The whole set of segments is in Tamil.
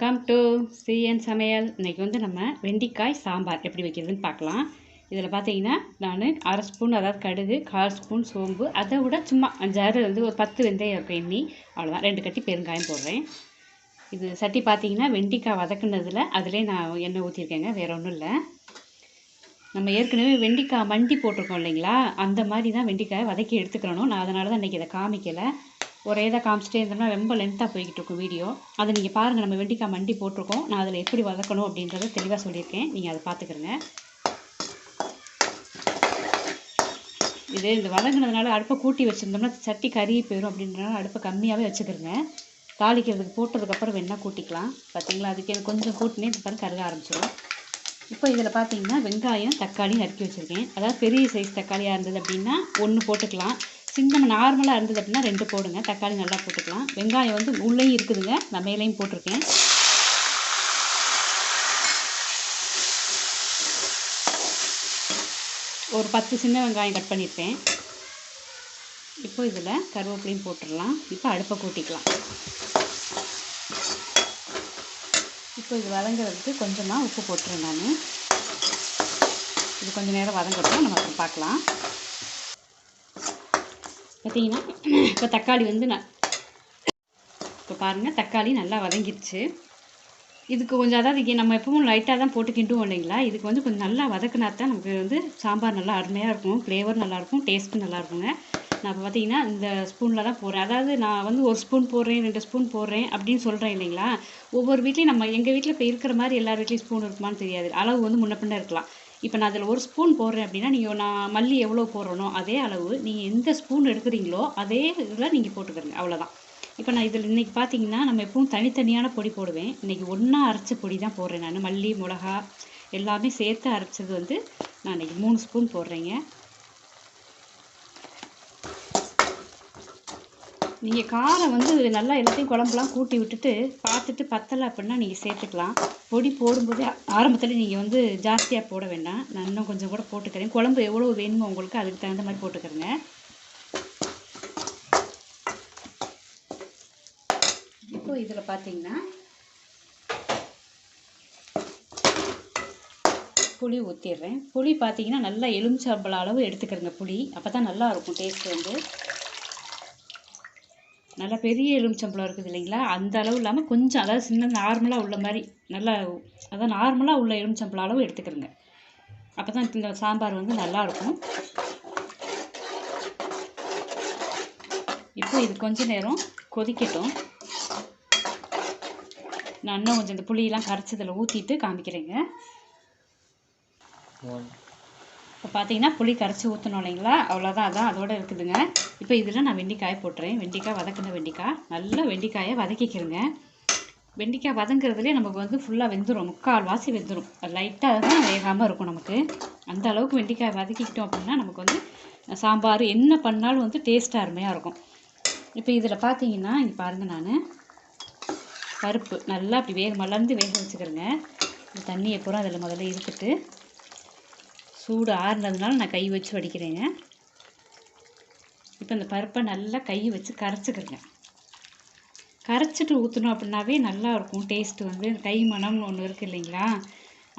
வெல்கம் டு சிஎன் சமையல். இன்றைக்கி வந்து நம்ம வெண்டைக்காய் சாம்பார் எப்படி வைக்கிறதுன்னு பார்க்கலாம். இதில் பார்த்தீங்கன்னா நான் 1/2 ஸ்பூன் அதாவது கடுகு, 1/4 ஸ்பூன் சோம்பு, அதை விட சும்மா 5-6 வந்து ஒரு 10 வெந்தயம் இருக்கும் எண்ணி, அவ்வளோதான். 2 கட்டி பெருங்காயம் போடுறேன். இது சட்டி பார்த்தீங்கன்னா வெண்டைக்காய் வதக்குனதில் அதிலே நான் எண்ணெய் ஊற்றிருக்கேங்க, வேறு ஒன்றும் இல்லை. நம்ம ஏற்கனவே வெண்டைக்காய் மண்டி போட்டிருக்கோம் இல்லைங்களா, அந்த மாதிரி தான் வெண்டைக்காயை வதக்கி எடுத்துக்கிறணும். நான் அதனால தான் இன்றைக்கி இதை காமிக்கலை. ஒரே இதாக காமிச்சிட்டே இருந்தோம்னா ரொம்ப லென்த்தாக போய்கிட்டு இருக்கும் வீடியோ. அதை நீங்கள் பாருங்கள், நம்ம வெண்டைக்காய் மண்டி போட்டிருக்கோம். நான் அதில் எப்படி வதக்கணும் அப்படின்றத தெளிவாக சொல்லியிருக்கேன், நீங்கள் அதை பார்த்துக்கிறங்க. இந்த வதங்கினதுனால அடுப்பை கூட்டி வச்சுருந்தோம்னா சட்டி கருகி போயிடும். அப்படின்றனால அடுப்பை கம்மியாகவே வச்சுக்கிறங்க. தாளிக்கிறதுக்கு போட்டதுக்கப்புறம் வேணால் கூட்டிக்கலாம். பார்த்தீங்களா, அதுக்கு கொஞ்சம் கூட்டினே இப்போ கருக ஆரம்பிச்சிடும். இப்போ இதில் பார்த்தீங்கன்னா வெங்காயம், தக்காளி நறுக்கி வச்சுருக்கேன். அதாவது பெரிய சைஸ் தக்காளியாக இருந்தது அப்படின்னா 1 போட்டுக்கலாம். சின்ன நார்மலாக இருந்தது அப்படின்னா 2 போடுங்க. தக்காளி நல்லா போட்டுக்கலாம். வெங்காயம் வந்து உள்ளேயும் இருக்குதுங்க, நான் மேலேயும் போட்டிருக்கேன். ஒரு 10 சின்ன வெங்காயம் கட் பண்ணியிருப்பேன். இப்போ இதில் கருவேப்பிலையும் போட்டுடலாம். இப்போ அடுப்பை கூட்டிக்கலாம். இப்போ இது வதங்கிறதுக்கு கொஞ்சமாக உப்பு போட்டுறேன் நான். இது கொஞ்சம் நேரம் வதங்கட்டும், நம்ம அப்புறம் பார்க்கலாம். பார்த்தீங்கன்னா இப்போ தக்காளி வந்து இப்போ பாருங்கள், தக்காளி நல்லா வதங்கிடுச்சு. இதுக்கு கொஞ்சம் அதாவது நம்ம எப்பவும் லைட்டாக தான் போட்டு கிண்டுவோம் இல்லைங்களா, இதுக்கு வந்து கொஞ்சம் நல்லா வதக்கினா தான் நமக்கு வந்து சாம்பார் நல்லா அருமையாக இருக்கும், ஃப்ளேவர் நல்லாயிருக்கும், டேஸ்ட்டும் நல்லாயிருக்குங்க. நான் இப்போ பார்த்தீங்கன்னா இந்த ஸ்பூனில் தான் போடுறேன். அதாவது நான் வந்து 1 ஸ்பூன் போடுறேன், 2 ஸ்பூன் போடுறேன் அப்படின்னு சொல்கிறேன் இல்லைங்களா. ஒவ்வொரு வீட்லேயும் நம்ம எங்கள் வீட்டில் இப்போ இருக்கிற மாதிரி எல்லார் வீட்லேயும் ஸ்பூன் இருக்குமான்னு தெரியாது. அளவு வந்து முன்ன பின்ன இருக்கலாம். இப்போ நான் அதில் 1 ஸ்பூன் போடுறேன் அப்படின்னா நான் மல்லி எவ்வளோ போடுறனோ அதே அளவு நீங்கள் எந்த ஸ்பூன் எடுக்கிறீங்களோ அதே இதில் நீங்கள் போட்டுக்கிறங்க, அவ்வளோதான். இப்போ நான் இதில் இன்றைக்கி பார்த்தீங்கன்னா நம்ம எப்பவும் தனித்தனியான பொடி போடுவேன். இன்றைக்கி ஒன்றா அரைச்ச பொடி தான் போடுறேன் நான். மல்லி, மிளகா எல்லாமே சேர்த்து அரைச்சது வந்து நான் இன்றைக்கி 3 ஸ்பூன் போடுறேங்க. நீங்கள் காரம் வந்து நல்லா எல்லாத்தையும் குழம்புலாம் கூட்டி விட்டுட்டு பார்த்துட்டு பத்தலை அப்படின்னா நீங்கள் சேர்த்துக்கலாம். பொடி போடும்போதே ஆரம்பத்தில் நீங்கள் வந்து ஜாஸ்தியாக போட வேண்டாம். நான் இன்னும் கொஞ்சம் கூட போட்டுக்கிறேன். குழம்பு எவ்வளோ வேணுமோ உங்களுக்கு அதுக்கு தகுந்த மாதிரி போட்டுக்கிறேங்க. இப்போ இதில் பார்த்தீங்கன்னா புளி ஊற்றிடுறேன். புளி பார்த்தீங்கன்னா நல்லா எலுமிச்சம்பழம் அளவு எடுத்துக்கிறேங்க புளி, அப்போ தான் நல்லாயிருக்கும் டேஸ்ட். வந்து நல்லா பெரிய எலுமிச்சம்பழம் இருக்குது இல்லைங்களா, அந்த அளவு இல்லாமல் கொஞ்சம் அதாவது சின்ன நார்மலாக உள்ள மாதிரி நல்லா அதான் நார்மலாக உள்ள எலுமிச்சம்பழம் அளவு எடுத்துக்கிறேங்க. அப்போ தான் இந்த சாம்பார் வந்து நல்லாயிருக்கும். இப்போ இது கொஞ்சம் நேரம் கொதிக்கட்டும். நான் இன்னும் கொஞ்சம் இந்த புளியெல்லாம் கரைச்சதில் ஊற்றிட்டு காமிக்கிறேங்க. இப்போ பார்த்தீங்கன்னா புளி கரைச்சி ஊற்றணும் இல்லைங்களா, அவ்வளோதான், அதான் அதோடு இருக்குதுங்க. இப்போ இதில் நான் வெண்டைக்காய் போட்டுறேன். வெண்டைக்காய் வதக்கின வெண்டைக்காய் நல்லா வெண்டைக்காயை வதக்கிக்கிறேங்க. வெண்டைக்காய் வதங்கிறதுலே நமக்கு வந்து ஃபுல்லாக வெந்துடும், 3/4 வாசி வெந்துடும். அது லைட்டாக தான் வேகாமல் இருக்கும் நமக்கு. அந்த அளவுக்கு வெண்டைக்காய் வதக்கிக்கிட்டோம் அப்படின்னா நமக்கு வந்து சாம்பார் என்ன பண்ணாலும் வந்து டேஸ்ட்டாக அருமையாக இருக்கும். இப்போ இதில் பார்த்தீங்கன்னா இங்கே பாருங்கள், நான் பருப்பு நல்லா அப்படி மலர்ந்து வேக வச்சுக்கிறேங்க. தண்ணியை பூரா அதில் முதல்ல இருத்துட்டு சூடு ஆறுனதுனால நான் கை வச்சு வடிக்கிறேங்க. இப்போ இந்த பருப்பை நல்லா கை வச்சு கரைச்சிக்கிறேங்க. கரைச்சிட்டு ஊற்றணும் அப்படின்னாவே நல்லாயிருக்கும் டேஸ்ட்டு. வந்து கை மணம்னு ஒன்று இருக்குது இல்லைங்களா,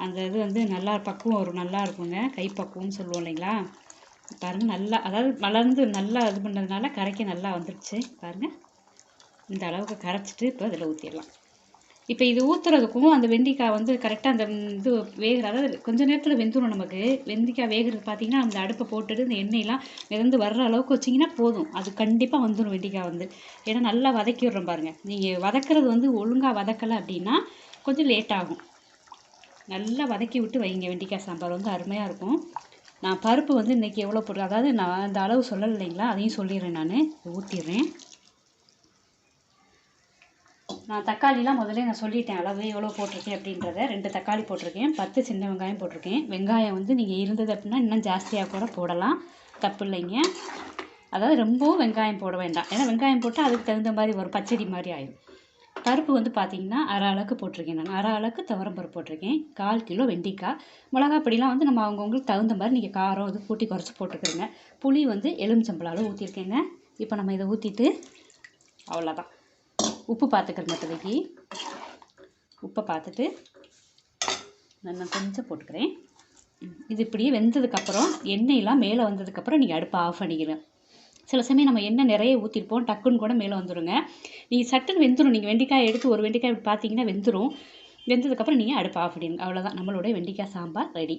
அந்த இது வந்து நல்லா பக்குவம் வரும், நல்லா இருக்குங்க. கை பக்குவம்னு சொல்லுவோம் இல்லைங்களா. பாருங்கள் நல்லா அதாவது மலர்ந்து நல்லா இது பண்ணதுனால கரைக்க நல்லா வந்துடுச்சு பாருங்கள். இந்த அளவுக்கு கரைச்சிட்டு இப்போ அதில் ஊற்றிடலாம். இப்போ இது ஊற்றுறதுக்கும் அந்த வெண்டைக்காய் வந்து கரெக்டாக அந்த இது வேகிற அதாவது கொஞ்சம் நேரத்தில் வெந்துடும் நமக்கு. வெண்டைக்காய் வேகிறது பார்த்தீங்கன்னா அந்த அடுப்பை போட்டுட்டு இந்த எண்ணெயெல்லாம் மிதந்து வர்ற அளவுக்கு வச்சிங்கன்னா போதும். அது கண்டிப்பாக வந்துடும் வெண்டைக்காய் வந்து. ஏன்னா நல்லா வதக்கி விட்றோம் பாருங்கள். நீங்கள் வதக்கிறது வந்து ஒழுங்காக வதக்கலை அப்படின்னா கொஞ்சம் லேட் ஆகும். நல்லா வதக்கி விட்டு வைங்க, வெண்டைக்காய் சாம்பார் வந்து அருமையாக இருக்கும். நான் பருப்பு வந்து இன்றைக்கி எவ்வளோ போடுறேன், அதாவது நான் அந்த அளவு சொல்லலை இல்லைங்களா, அதையும் சொல்லிடுறேன். நான் ஊற்றிடுறேன். நான் தக்காளிலாம் முதல்ல நான் சொல்லிட்டேன் அளவு எவ்வளோ போட்டிருக்கேன் அப்படின்றத. 2 தக்காளி போட்டிருக்கேன், 10 சின்ன வெங்காயம் போட்டிருக்கேன். வெங்காயம் வந்து நீங்கள் இருந்தது அப்படின்னா இன்னும் ஜாஸ்தியாக கூட போடலாம், தப்பு இல்லைங்க. அதாவது ரொம்பவும் வெங்காயம் போட வேண்டாம், ஏன்னா வெங்காயம் போட்டால் அதுக்கு தகுந்த மாதிரி ஒரு பச்சடி மாதிரி ஆயிடும். பருப்பு வந்து பார்த்திங்கன்னா 1/2 அளவுக்கு போட்டிருக்கேன். நான் 1/2 அளவுக்கு துவரம் பருப்பு போட்டிருக்கேன். 1/4 கிலோ வெண்டைக்காய். மிளகாப்பொடிலாம் வந்து நம்ம அவங்கவுங்களுக்கு தகுந்த மாதிரி நீங்கள் காரம் இது கூட்டி குறைச்சி போட்டுக்கிறோங்க. புளி வந்து எலுமிச்சம்பழம் அளவு ஊற்றிருக்கேங்க. இப்போ நம்ம இதை ஊற்றிட்டு அவ்வளோதான். உப்பு பார்த்துக்கிறேங்க இப்போதைக்கு. உப்பை பார்த்துட்டு நான் கொஞ்சம் போட்டுக்கிறேன். இது இப்படியே வெந்ததுக்கப்புறம் எண்ணெயெலாம் மேலே வந்ததுக்கப்புறம் நீங்கள் அடுப்பை ஆஃப் பண்ணிக்கிறேன். சில சமயம் நம்ம எண்ணெய் நிறைய ஊற்றிருப்போம், டக்குன்னு கூட மேலே வந்துடுங்க. நீங்கள் சட்டுன்னு வெந்துடும். நீங்கள் வெண்டைக்காய் எடுத்து ஒரு வெண்டைக்காய் பார்த்தீங்கன்னா வெந்துடும். வெந்ததுக்கப்புறம் நீங்கள் அடுப்பை ஆஃப் பண்ணிடுங்க. அவ்வளோதான், நம்மளுடைய வெண்டைக்காய் சாம்பார் ரெடி.